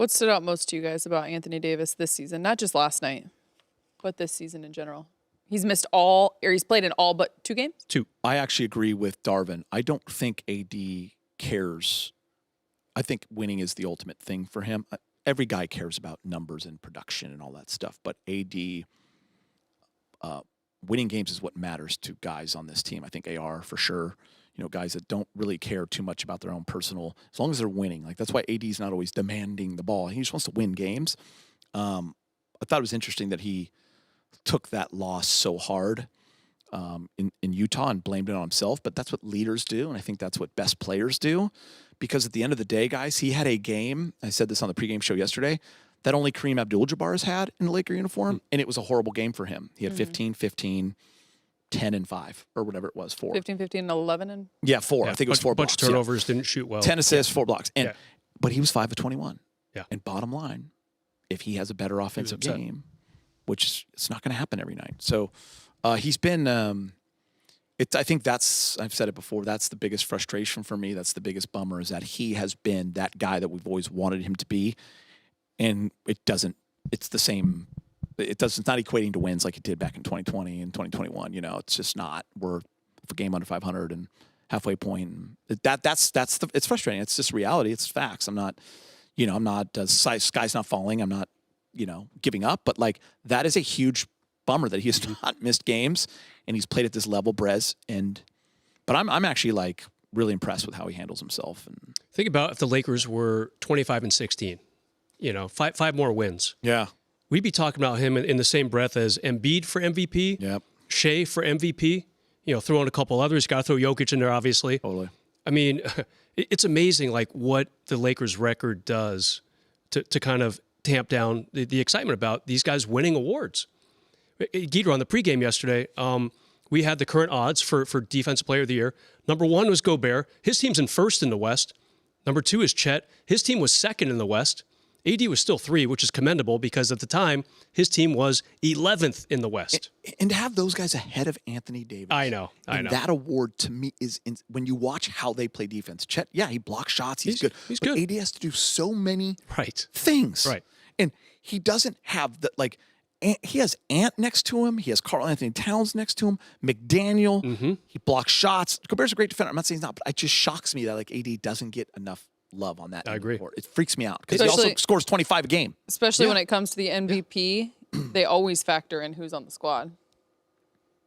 What stood out most to you guys about Anthony Davis this season? Not just last night, but this season in general. He's he's played in all but 2 games? 2. I actually agree with Darvin. I don't think AD cares. I think winning is the ultimate thing for him. Every guy cares about numbers and production and all that stuff, but AD, winning games is what matters to guys on this team. I think AR for sure. You know, guys that don't really care too much about their own personal, as long as they're winning. Like, that's why AD's not always demanding the ball. He just wants to win games. I thought it was interesting that he took that loss so hard in Utah and blamed it on himself, but that's what leaders do, and I think that's what best players do, because at the end of the day, guys, he had a game, I said this on the pregame show yesterday, that only Kareem Abdul-Jabbar has had in the Laker uniform, and it was a horrible game for him. He had 15, 15, 10, and 5, or whatever it was, 4. 15, 15, and 11, and... Yeah, 4. I think it was 4 blocks. Bunch of turnovers, didn't shoot well. 10 assists, 4 blocks. But he was 5 of 21. Yeah. And bottom line, if he has a better offensive game, which it's not going to happen every night. So he's been, I think that's, I've said it before, that's the biggest frustration for me. That's the biggest bummer, is that he has been that guy that we've always wanted him to be. And it's the same, it's not equating to wins like it did back in 2020 and 2021. You know, it's just not. We're a game under 500 and halfway point. And it's frustrating. It's just reality. It's facts. I'm not, sky's not falling. I'm not, giving up. But like, that is a huge bummer that he has not missed games and he's played at this level, Brez. But I'm actually like really impressed with how he handles himself. And think about if the Lakers were 25-16, 5 more wins. Yeah. We'd be talking about him in the same breath as Embiid for MVP, yep. Shea for MVP, throw in a couple others. Got to throw Jokic in there, obviously. Totally. I mean, it's amazing like what the Lakers record does to kind of tamp down the excitement about these guys winning awards. Geeter, on the pregame yesterday, we had the current odds for Defensive Player of the Year. Number 1 was Gobert. His team's in first in the West. Number 2 is Chet. His team was second in the West. AD was still 3, which is commendable because at the time, his team was 11th in the West. And to have those guys ahead of Anthony Davis. I know. That award to me is, when you watch how they play defense. Chet, yeah, he blocks shots. He's good. He's but good. AD has to do so many things. Right. And he doesn't have he has Ant next to him. He has Karl Anthony Towns next to him. McDaniel. Mm-hmm. He blocks shots. Gobert's a great defender. I'm not saying he's not, but it just shocks me that AD doesn't get enough love on that. I agree. It freaks me out because he also scores 25 a game. Especially when it comes to the MVP, they always factor in who's on the squad.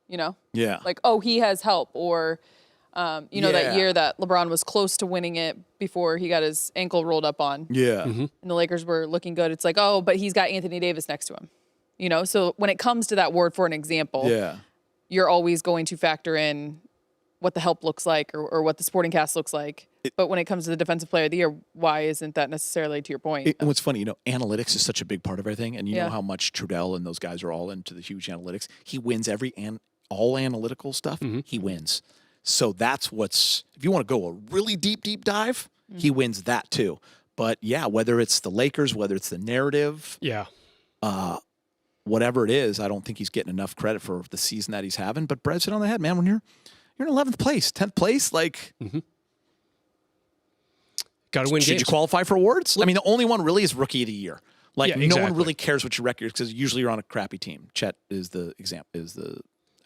Yeah. Like, oh, he has help, or that year that LeBron was close to winning it before he got his ankle rolled up on. Yeah. Mm-hmm. And the Lakers were looking good. It's like, oh, but he's got Anthony Davis next to him. So when it comes to that word, for an example, you're always going to factor in what the help looks like or what the supporting cast looks like. But when it comes to the Defensive Player of the Year, why isn't that necessarily to your point? And what's funny, analytics is such a big part of everything. And you know how much Trudell and those guys are all into the huge analytics. He wins all analytical stuff. Mm-hmm. He wins. So that's if you want to go a really deep dive, he wins that too. But yeah, whether it's the Lakers, whether it's the narrative, whatever it is, I don't think he's getting enough credit for the season that he's having. But Brad's hit on the head, man. When you're in 11th place, 10th place, got to win games. Should you qualify for awards? I mean, the only one really is Rookie of the Year. No one really cares what your record is because usually you're on a crappy team. Chet is the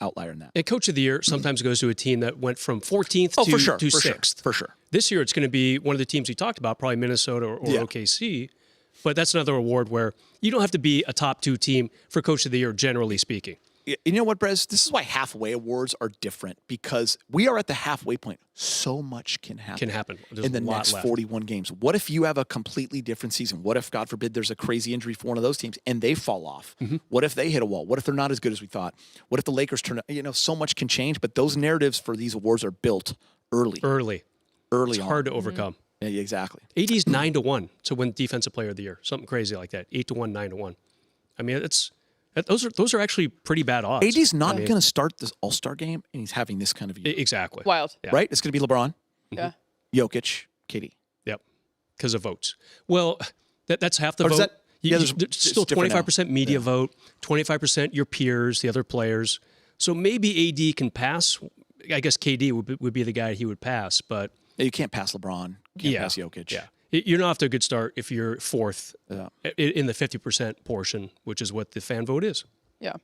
outlier in that. And Coach of the Year sometimes goes to a team that went from 14th to 6th. For sure. This year it's going to be one of the teams we talked about, probably Minnesota or OKC. But that's another award where you don't have to be a top 2 team for Coach of the Year, generally speaking. You know what, Brez? This is why halfway awards are different, because we are at the halfway point. So much can happen. In the next 41 games. What if you have a completely different season? What if, God forbid, there's a crazy injury for one of those teams and they fall off? Mm-hmm. What if they hit a wall? What if they're not as good as we thought? What if the Lakers turn? So much can change. But those narratives for these awards are built early. It's hard to overcome. Yeah, exactly. AD's 9-1 to win Defensive Player of the Year. Something crazy like that. 8-1, 9-1. I mean, those are actually pretty bad odds. AD's not going to start this All-Star game, and he's having this kind of year. Exactly. Wild. Yeah. Right? It's going to be LeBron, Jokic, KD. Yep. Because of votes. Well, that's half the vote. There's still 25% media vote, 25% your peers, the other players. So maybe AD can pass. I guess KD would be the guy he would pass, but... You can't pass LeBron. You can't pass Jokic. Yeah. You're not off to a good start if you're fourth Yeah. in the 50% portion, which is what the fan vote is. Yeah.